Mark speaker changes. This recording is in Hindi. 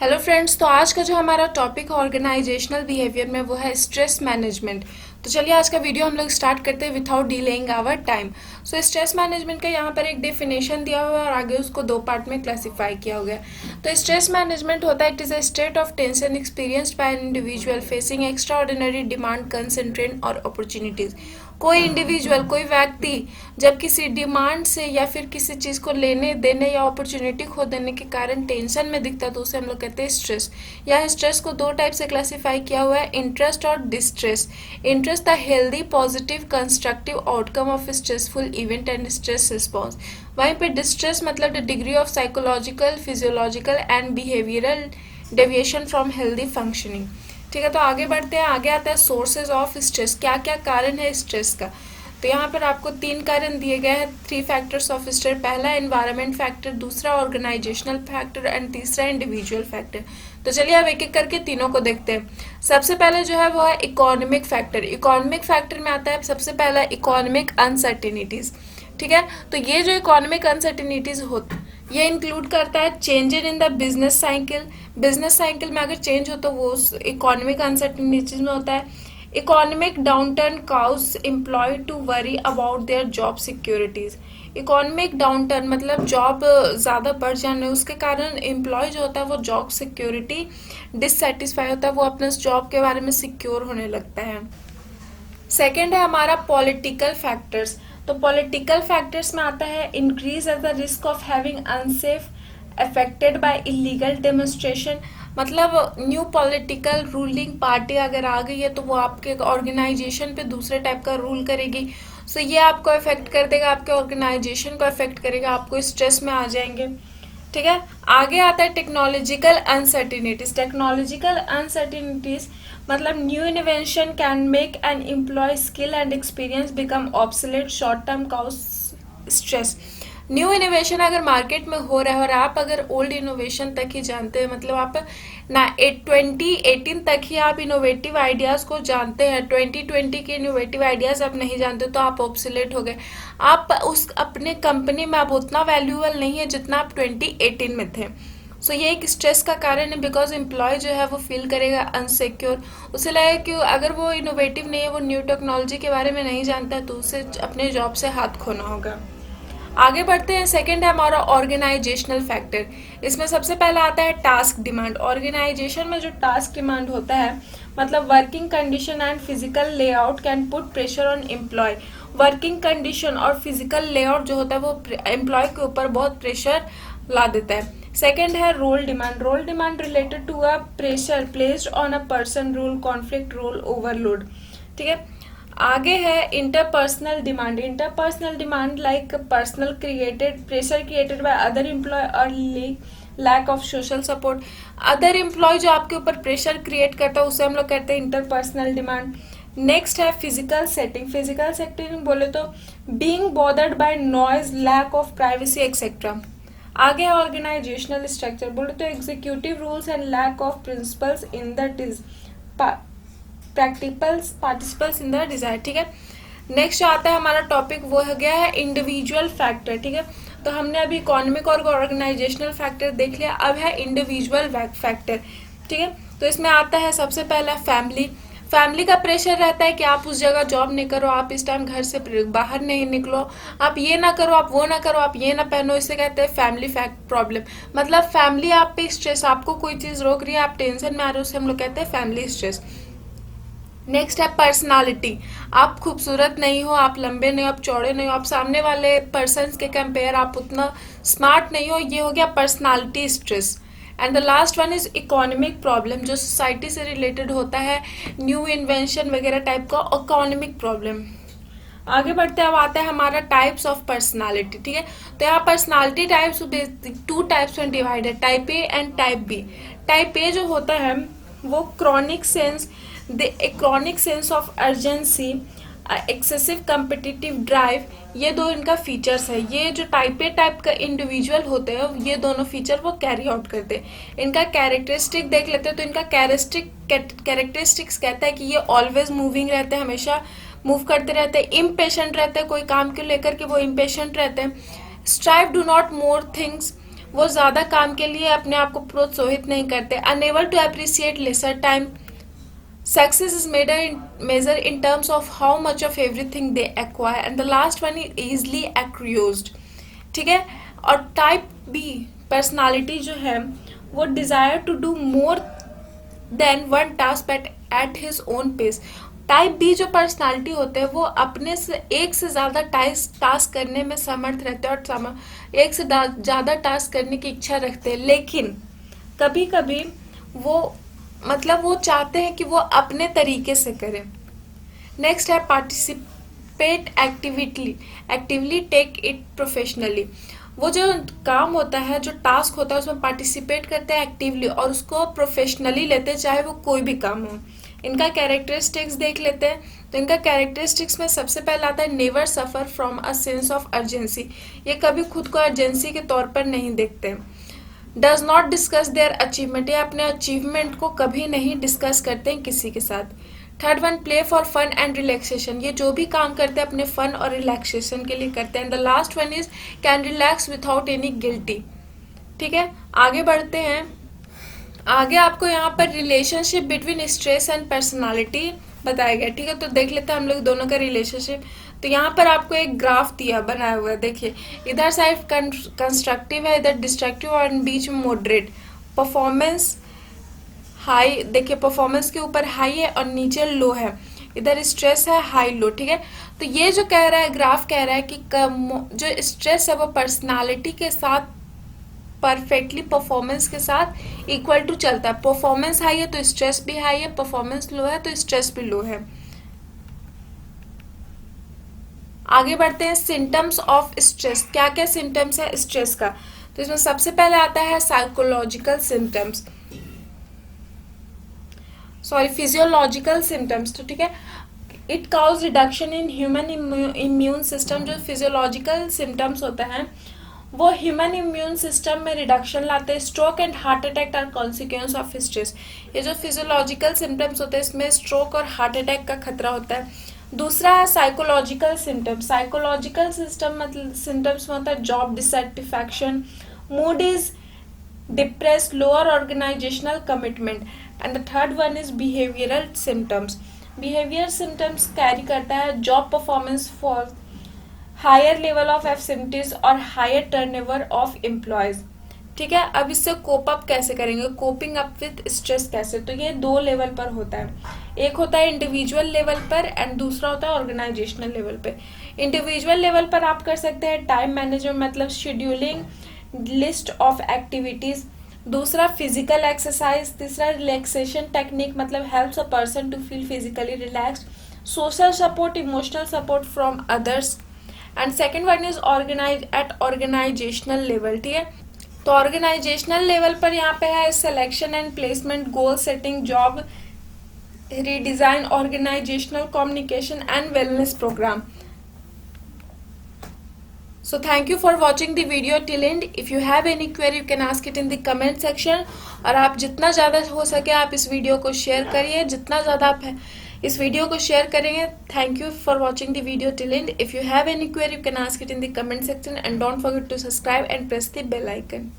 Speaker 1: हेलो फ्रेंड्स, तो आज का जो हमारा टॉपिक ऑर्गेनाइजेशनल बिहेवियर में वो है स्ट्रेस मैनेजमेंट। तो चलिए आज का वीडियो हम लोग स्टार्ट करते हैं without delaying our time. So stress management का यहाँ पर एक डेफिनेशन दिया हुआ है और आगे उसको दो पार्ट में क्लासिफाई किया हुआ है। तो स्ट्रेस मैनेजमेंट होता है, it is a state of tension experienced bye an individual facing extra ordinary demand, concentrate और अपॉर्चुनिटीज़। कोई इंडिविजुअल, कोई व्यक्ति जब किसी डिमांड से या फिर किसी चीज़ को लेने देने या अपॉर्चुनिटी खो देने के कारण टेंशन में दिखता है तो उसे हम लोग कहते हैं स्ट्रेस। या स्ट्रेस को दो टाइप से क्लासिफाई किया हुआ है, इंटरेस्ट और distress. Interest the healthy positive constructive outcome of stressful event and stress response. वहीं पे डिस्ट्रेस मतलब the degree of psychological physiological and behavioural deviation from healthy functioning. ठीक है, तो आगे बढ़ते हैं। आगे आता है सोर्सेज ऑफ स्ट्रेस, क्या क्या कारण है स्ट्रेस का। तो यहाँ पर आपको तीन कारण दिए गए हैं, 3 फैक्टर्स ऑफ स्ट्रेस। पहला एनवायरनमेंट फैक्टर, दूसरा ऑर्गेनाइजेशनल फैक्टर एंड तीसरा इंडिविजुअल फैक्टर। तो चलिए अब एक एक करके तीनों को देखते हैं। सबसे पहले जो है वो है इकोनॉमिक फैक्टर। इकोनॉमिक फैक्टर में आता है सबसे पहला इकोनॉमिक अनसर्टेनिटीज। ठीक है, तो ये जो इकोनॉमिक अनसर्टेनिटीज होती ये इंक्लूड करता है changes in the business cycle. Business cycle में अगर चेंज हो तो वो उस इकोनॉमिक अनसर्टेनिटीज में होता है। Economic downturn cause employ to worry about their job securities. Economic downturn मतलब जॉब ज़्यादा बढ़ जाने उसके कारण एम्प्लॉय जो होता है वो जॉब सिक्योरिटी डिससेटिस्फाई होता है, वो अपने जॉब के बारे में सिक्योर होने लगता है। सेकेंड है हमारा पॉलिटिकल फैक्टर्स। तो पॉलिटिकल फैक्टर्स में आता है increase as the risk of having unsafe affected by illegal demonstration. मतलब न्यू पॉलिटिकल रूलिंग पार्टी अगर आ गई है तो वो आपके ऑर्गेनाइजेशन पे दूसरे टाइप का रूल करेगी। सो ये आपको अफेक्ट कर देगा, आपके ऑर्गेनाइजेशन को अफेक्ट करेगा, आपको स्ट्रेस में आ जाएंगे। ठीक है, आगे आता है टेक्नोलॉजिकल अनसर्टिनिटीज। टेक्नोलॉजिकल अनसर्टिनिटीज मतलब new invention can make an employ skill and experience become obsolete, short term cause stress. New innovation अगर मार्केट में हो रहा है और आप अगर ओल्ड इनोवेशन तक ही जानते हैं, मतलब आप ना 2018 तक ही आप इनोवेटिव आइडियाज़ को जानते हैं, 2020 के इनोवेटिव आइडियाज़ आप नहीं जानते तो आप ऑब्सोलेट हो गए। आप उस अपने कंपनी में आप उतना वैल्यूएबल नहीं है जितना आप 2018 में थे। सो ये एक स्ट्रेस का कारण है, बिकॉज एम्प्लॉय जो है वो फील करेगा अनसिक्योर। उसे लगेगा कि अगर वो इनोवेटिव नहीं है, वो न्यू टेक्नोलॉजी के बारे में नहीं जानता है तो उसे अपने जॉब से हाथ खोना होगा। आगे बढ़ते हैं। सेकंड है हमारा ऑर्गेनाइजेशनल फैक्टर। इसमें सबसे पहला आता है टास्क डिमांड। ऑर्गेनाइजेशन में जो टास्क डिमांड होता है मतलब working condition and physical layout can put pressure on employ. Working condition और फिजिकल लेआउट जो होता है वो एम्प्लॉय के ऊपर बहुत प्रेशर ला देता है। सेकेंड है role demand. Role demand related to a pressure placed on a person, rule conflict, role overload. ठीक है, आगे है interpersonal demand. Interpersonal demand like personal created pressure created by other employ और lack of social support. Other employ जो आपके ऊपर प्रेशर क्रिएट करता है उसे हम लोग कहते हैं इंटरपर्सनल डिमांड। नेक्स्ट है फिजिकल सेटिंग। फिजिकल सेटिंग बोले तो being bothered by noise, lack of privacy etcetera. आगे है ऑर्गेनाइजेशनल स्ट्रक्चर। बोले तो executive rules and lack of principles in the practicals participles in the desire. ठीक है, नेक्स्ट आता है हमारा टॉपिक वो हो गया है इंडिविजुअल फैक्टर। ठीक है, तो हमने अभी इकोनॉमिक और ऑर्गेनाइजेशनल फैक्टर देख लिया, अब है इंडिविजुअल फैक्टर। ठीक है, तो इसमें आता है सबसे पहला फैमिली। फैमिली का प्रेशर रहता है कि आप उस जगह जॉब नहीं करो, आप इस टाइम घर से बाहर नहीं निकलो, आप ये ना करो, आप वो ना करो, आप ये ना पहनो। इसे कहते हैं फैमिली फैक्ट प्रॉब्लम। मतलब फैमिली आप पे स्ट्रेस, आपको कोई चीज़ रोक रही है, आप टेंशन में आ रहे हो, उसे हम लोग कहते हैं फैमिली स्ट्रेस। नेक्स्ट है पर्सनालिटी। आप खूबसूरत नहीं हो, आप लंबे नहीं हो, आप चौड़े नहीं हो, आप सामने वाले पर्सन के कंपेयर आप उतना स्मार्ट नहीं हो, ये हो गया personality stress. And the last one is economic problem, जो सोसाइटी से रिलेटेड होता है, न्यू इन्वेंशन वगैरह टाइप का इकोनॉमिक प्रॉब्लम। आगे बढ़ते हैं, अब आता है हमारा टाइप्स ऑफ पर्सनालिटी। ठीक है, तो यहाँ पर्सनालिटी टाइप्स 2 टाइप्स में डिवाइड है, type A and type B. Type A जो होता है वो chronic sense of urgency, excessive competitive drive, ये दो इनका फीचर्स है। ये जो टाइप ए टाइप का इंडिविजुअल होते हैं ये दोनों फीचर वो कैरी आउट करते हैं। इनका कैरेक्टरिस्टिक देख लेते हैं, तो इनका कैरेक्टरिस्टिक्स कहता है कि ये ऑलवेज मूविंग रहते हैं, हमेशा मूव करते रहते हैं, इम्पेशेंट रहते हैं, कोई काम को लेकर के वो इम्पेशेंट रहते हैं। Strive do not more things, वो ज़्यादा काम के लिए अपने आप को प्रोत्साहित नहीं करते, unable to appreciate lesser time, success is measured in terms of how much of everything they acquire, and the last one is easily accused. ठीक है। और टाइप बी पर्सनालिटी जो है वो desire to do more than one task at his own pace. Type B जो पर्सनालिटी होते हैं वो अपने से एक से ज़्यादा टास्क करने में समर्थ रहते हैं और एक से ज़्यादा टास्क करने की इच्छा रखते हैं, लेकिन कभी कभी वो वो चाहते हैं कि वो अपने तरीके से करें। नेक्स्ट है participate actively take it professionally. वो जो काम होता है, जो टास्क होता है, उसमें पार्टिसिपेट करते हैं एक्टिवली और उसको प्रोफेशनली लेते हैं, चाहे वो कोई भी काम हो। इनका कैरेक्टरिस्टिक्स देख लेते हैं। तो इनका कैरेक्टरिस्टिक्स में सबसे पहला आता है never suffer from a sense of urgency. ये कभी खुद को अर्जेंसी के तौर पर नहीं देखते। Does not discuss their achievement, ये अपने अचीवमेंट को कभी नहीं डिस्कस करते हैं किसी के साथ। Third one play for fun and relaxation, ये जो भी काम करते हैं अपने फन और रिलैक्सेशन के लिए करते हैं। The last one is can relax without any guilty. ठीक है, आगे बढ़ते हैं। आगे आपको यहाँ पर relationship between stress and personality बताया गया। ठीक है, तो देख लेते हैं हम लोग दोनों का रिलेशनशिप। तो यहाँ पर आपको एक ग्राफ दिया बनाया हुआ है, देखिए इधर साइड कंस्ट्रक्टिव है, इधर डिस्ट्रक्टिव और बीच में मॉडरेट। परफॉर्मेंस हाई, देखिए परफॉर्मेंस के ऊपर हाई है और नीचे लो है, इधर स्ट्रेस है हाई लो। ठीक है, तो ये जो कह रहा है ग्राफ कह रहा है कि जो स्ट्रेस है वो पर्सनालिटी के साथ परफेक्टली परफॉर्मेंस के साथ इक्वल टू चलता है। परफॉर्मेंस हाई है तो स्ट्रेस भी हाई है, परफॉर्मेंस लो है तो स्ट्रेस भी लो है। आगे बढ़ते हैं सिम्टम्स ऑफ स्ट्रेस। क्या क्या सिम्टम्स है स्ट्रेस का? तो इसमें सबसे पहले आता है साइकोलॉजिकल सिम्टम्स, फिजियोलॉजिकल सिम्टम्स। तो ठीक है, it cause reduction in human immune system. जो फिजियोलॉजिकल सिम्टम्स होता है वो ह्यूमन इम्यून सिस्टम में रिडक्शन लाते हैं। Stroke and heart attack are consequence of stress. ये जो फिजियोलॉजिकल सिम्टम्स होते हैं इसमें स्ट्रोक और हार्ट अटैक का खतरा होता है। दूसरा है साइकोलॉजिकल सिम्टम्स। साइकोलॉजिकल सिम्टम्स में होता है job dissatisfaction, mood is depress, lower organizational commitment. And the third one is behavioural symptoms. Behaviour symptoms carry करता है job performance for higher level of absentees और हायर टर्नओवर ऑफ एम्प्लॉयज। ठीक है, अब इससे कोप अप कैसे करेंगे, कोपिंग अप विथ स्ट्रेस कैसे? तो ये दो लेवल पर होता है, एक होता है इंडिविजुअल लेवल पर एंड दूसरा होता है ऑर्गेनाइजेशनल लेवल पे। इंडिविजुअल लेवल पर आप कर सकते हैं टाइम मैनेजमेंट, मतलब शेड्यूलिंग लिस्ट ऑफ एक्टिविटीज। दूसरा फिजिकल एक्सरसाइज। तीसरा रिलैक्सेशन टेक्निक, मतलब helps a person to feel physically relaxed. Social support, emotional support from others. And second one is organizational level. ठीक है, तो ऑर्गेनाइजेशनल लेवल पर यहाँ पे है selection and placement, goal setting, job redesign, organizational communication and wellness program. So thank you for watching the video till end. If you have any query you can ask it in the comment section. और आप जितना ज़्यादा हो सके आप इस वीडियो को शेयर करिए, जितना ज़्यादा आप इस वीडियो को शेयर करेंगे। Thank you for watching the video till and. If you have any query you can ask it in the comment section and don't forget to subscribe and press the bell icon.